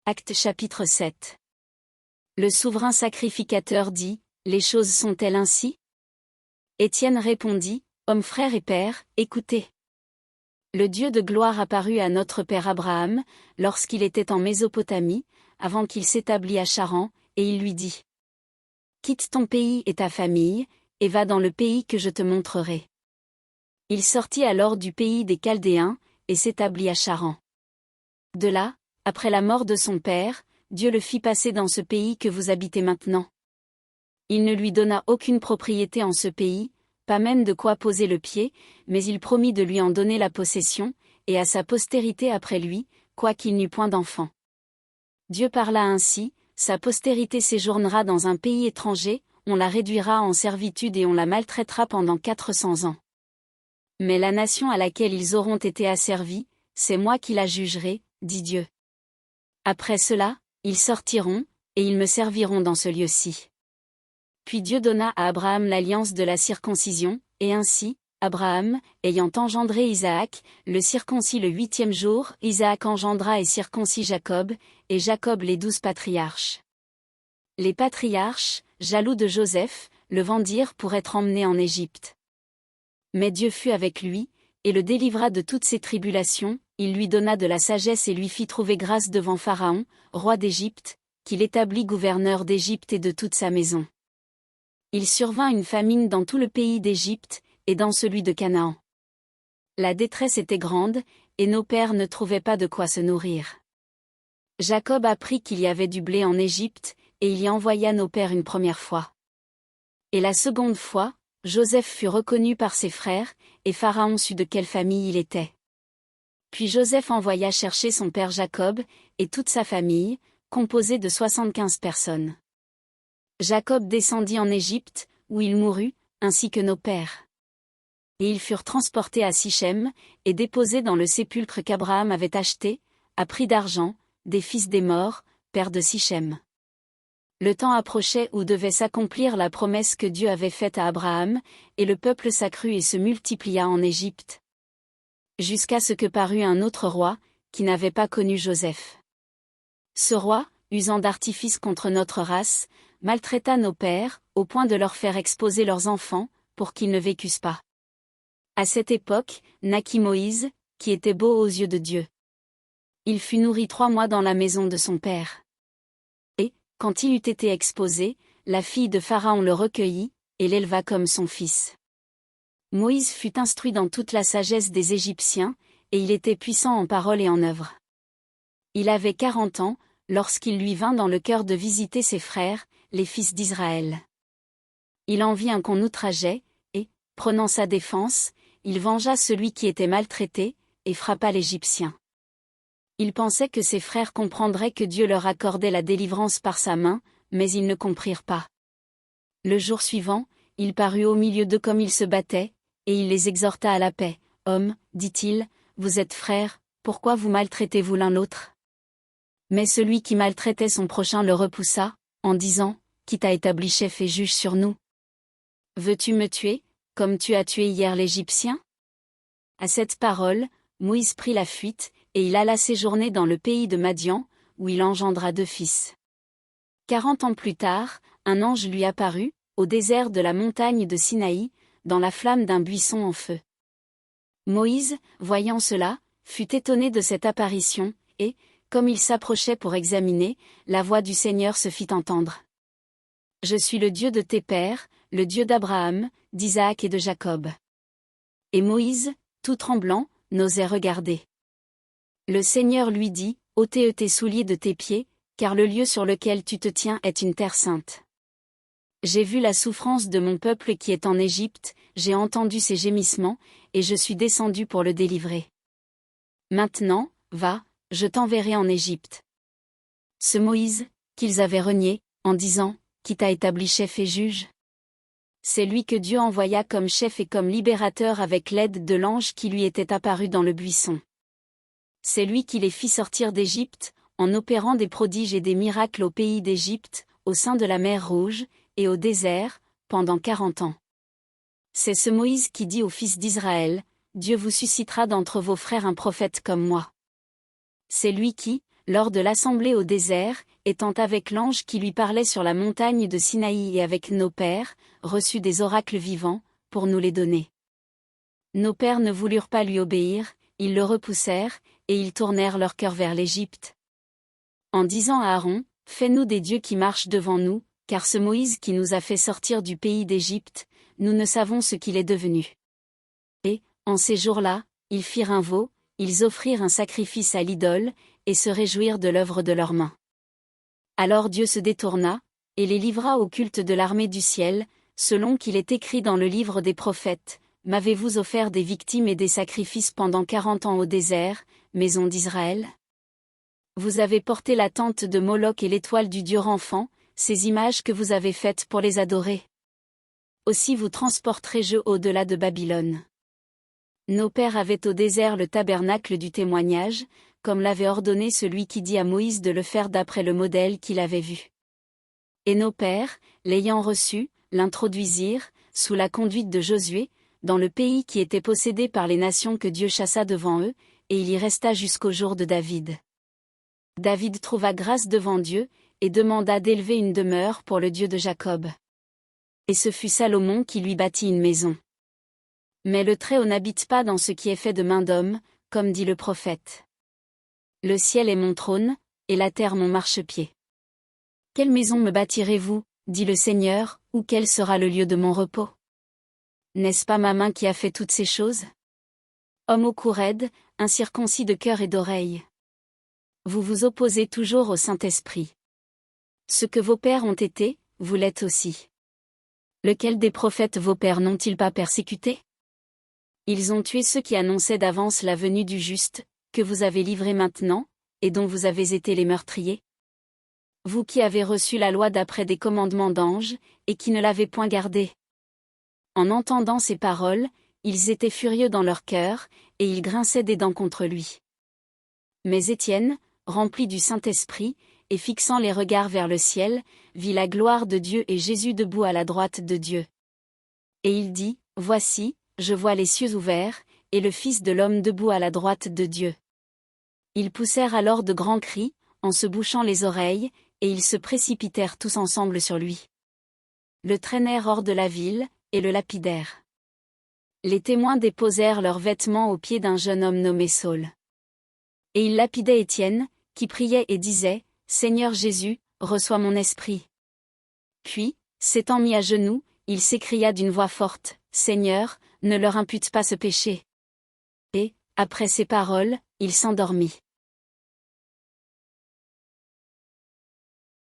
Actes chapitre 7. Le souverain sacrificateur dit, les choses sont-elles ainsi? Étienne répondit, hommes frères et pères, écoutez. Le Dieu de gloire apparut à notre père Abraham, lorsqu'il était en Mésopotamie, avant qu'il s'établît à Charan, et il lui dit. Quitte ton pays et ta famille, et va dans le pays que je te montrerai. Il sortit alors du pays des Chaldéens, et s'établit à Charan. De là, après la mort de son père, Dieu le fit passer dans ce pays que vous habitez maintenant. Il ne lui donna aucune propriété en ce pays, pas même de quoi poser le pied, mais il promit de lui en donner la possession, et à sa postérité après lui, quoiqu'il n'eût point d'enfant. Dieu parla ainsi, sa postérité séjournera dans un pays étranger, on la réduira en servitude et on la maltraitera pendant 400 ans. Mais la nation à laquelle ils auront été asservis, c'est moi qui la jugerai, dit Dieu. Après cela, ils sortiront, et ils me serviront dans ce lieu-ci. Puis Dieu donna à Abraham l'alliance de la circoncision, et ainsi, Abraham, ayant engendré Isaac, le circoncis le 8e jour, Isaac engendra et circoncis Jacob, et Jacob les 12 patriarches. Les patriarches, jaloux de Joseph, le vendirent pour être emmenés en Égypte. Mais Dieu fut avec lui, et le délivra de toutes ses tribulations, il lui donna de la sagesse et lui fit trouver grâce devant Pharaon, roi d'Égypte, qu'il établit gouverneur d'Égypte et de toute sa maison. Il survint une famine dans tout le pays d'Égypte, et dans celui de Canaan. La détresse était grande, et nos pères ne trouvaient pas de quoi se nourrir. Jacob apprit qu'il y avait du blé en Égypte, et il y envoya nos pères une première fois. Et la seconde fois, Joseph fut reconnu par ses frères, et Pharaon sut de quelle famille il était. Puis Joseph envoya chercher son père Jacob, et toute sa famille, composée de 75 personnes. Jacob descendit en Égypte, où il mourut, ainsi que nos pères. Et ils furent transportés à Sichem, et déposés dans le sépulcre qu'Abraham avait acheté, à prix d'argent, des fils des morts, père de Sichem. Le temps approchait où devait s'accomplir la promesse que Dieu avait faite à Abraham, et le peuple s'accrut et se multiplia en Égypte. Jusqu'à ce que parut un autre roi, qui n'avait pas connu Joseph. Ce roi, usant d'artifice contre notre race, maltraita nos pères, au point de leur faire exposer leurs enfants, pour qu'ils ne vécussent pas. À cette époque, naquit Moïse, qui était beau aux yeux de Dieu. Il fut nourri 3 mois dans la maison de son père. Et, quand il eut été exposé, la fille de Pharaon le recueillit, et l'éleva comme son fils. Moïse fut instruit dans toute la sagesse des Égyptiens, et il était puissant en parole et en œuvre. Il avait 40 ans, lorsqu'il lui vint dans le cœur de visiter ses frères, les fils d'Israël. Il en vit un qu'on outrageait, et, prenant sa défense, il vengea celui qui était maltraité, et frappa l'Égyptien. Il pensait que ses frères comprendraient que Dieu leur accordait la délivrance par sa main, mais ils ne comprirent pas. Le jour suivant, il parut au milieu d'eux comme ils se battaient, et il les exhorta à la paix. Hommes, dit-il, vous êtes frères, pourquoi vous maltraitez-vous l'un l'autre? Mais celui qui maltraitait son prochain le repoussa, en disant, qui t'a établi chef et juge sur nous? Veux-tu me tuer, comme tu as tué hier l'Égyptien? À cette parole, Moïse prit la fuite, et il alla séjourner dans le pays de Madian, où il engendra 2 fils. 40 ans plus tard, un ange lui apparut, au désert de la montagne de Sinaï, dans la flamme d'un buisson en feu. Moïse, voyant cela, fut étonné de cette apparition, et, comme il s'approchait pour examiner, la voix du Seigneur se fit entendre. Je suis le Dieu de tes pères, le Dieu d'Abraham, d'Isaac et de Jacob. Et Moïse, tout tremblant, n'osait regarder. Le Seigneur lui dit, ôte tes souliers de tes pieds, car le lieu sur lequel tu te tiens est une terre sainte. J'ai vu la souffrance de mon peuple qui est en Égypte, j'ai entendu ses gémissements, et je suis descendu pour le délivrer. Maintenant, va, je t'enverrai en Égypte. Ce Moïse, qu'ils avaient renié, en disant, qui t'a établi chef et juge? C'est lui que Dieu envoya comme chef et comme libérateur avec l'aide de l'ange qui lui était apparu dans le buisson. C'est lui qui les fit sortir d'Égypte, en opérant des prodiges et des miracles au pays d'Égypte, au sein de la mer Rouge, et au désert, pendant 40 ans. C'est ce Moïse qui dit aux fils d'Israël, Dieu vous suscitera d'entre vos frères un prophète comme moi. C'est lui qui, lors de l'assemblée au désert, étant avec l'ange qui lui parlait sur la montagne de Sinaï et avec nos pères, reçut des oracles vivants, pour nous les donner. Nos pères ne voulurent pas lui obéir, ils le repoussèrent, et ils tournèrent leur cœur vers l'Égypte. En disant à Aaron, fais-nous des dieux qui marchent devant nous, car ce Moïse qui nous a fait sortir du pays d'Égypte, nous ne savons ce qu'il est devenu. Et, en ces jours-là, ils firent un veau, ils offrirent un sacrifice à l'idole, et se réjouirent de l'œuvre de leurs mains. Alors Dieu se détourna, et les livra au culte de l'armée du ciel, selon qu'il est écrit dans le livre des prophètes, m'avez-vous offert des victimes et des sacrifices pendant 40 ans au désert, maison d'Israël? Vous avez porté la tente de Moloch et l'étoile du dieu Renfant, ces images que vous avez faites pour les adorer. Aussi vous transporterai-je au-delà de Babylone. Nos pères avaient au désert le tabernacle du témoignage, comme l'avait ordonné celui qui dit à Moïse de le faire d'après le modèle qu'il avait vu. Et nos pères, l'ayant reçu, l'introduisirent, sous la conduite de Josué, dans le pays qui était possédé par les nations que Dieu chassa devant eux, et il y resta jusqu'au jour de David. David trouva grâce devant Dieu, et demanda d'élever une demeure pour le Dieu de Jacob. Et ce fut Salomon qui lui bâtit une maison. Mais le Très-Haut n'habite pas dans ce qui est fait de main d'homme, comme dit le prophète. Le ciel est mon trône, et la terre mon marchepied. Quelle maison me bâtirez-vous, dit le Seigneur, ou quel sera le lieu de mon repos? N'est-ce pas ma main qui a fait toutes ces choses? Homme au cou raide, incirconcis de cœur et d'oreille. Vous vous opposez toujours au Saint-Esprit. Ce que vos pères ont été, vous l'êtes aussi. Lequel des prophètes vos pères n'ont-ils pas persécuté? Ils ont tué ceux qui annonçaient d'avance la venue du juste, que vous avez livré maintenant, et dont vous avez été les meurtriers. Vous qui avez reçu la loi d'après des commandements d'anges, et qui ne l'avez point gardée. En entendant ces paroles, ils étaient furieux dans leur cœur, et ils grinçaient des dents contre lui. Mais Étienne, rempli du Saint-Esprit, et fixant les regards vers le ciel, vit la gloire de Dieu et Jésus debout à la droite de Dieu. Et il dit, voici, je vois les cieux ouverts, et le Fils de l'homme debout à la droite de Dieu. Ils poussèrent alors de grands cris, en se bouchant les oreilles, et ils se précipitèrent tous ensemble sur lui. Le traînèrent hors de la ville, et le lapidèrent. Les témoins déposèrent leurs vêtements aux pieds d'un jeune homme nommé Saul. Et ils lapidaient Étienne, qui priait et disait, Seigneur Jésus, reçois mon esprit. Puis, s'étant mis à genoux, il s'écria d'une voix forte, Seigneur, ne leur impute pas ce péché. Et, après ces paroles, il s'endormit.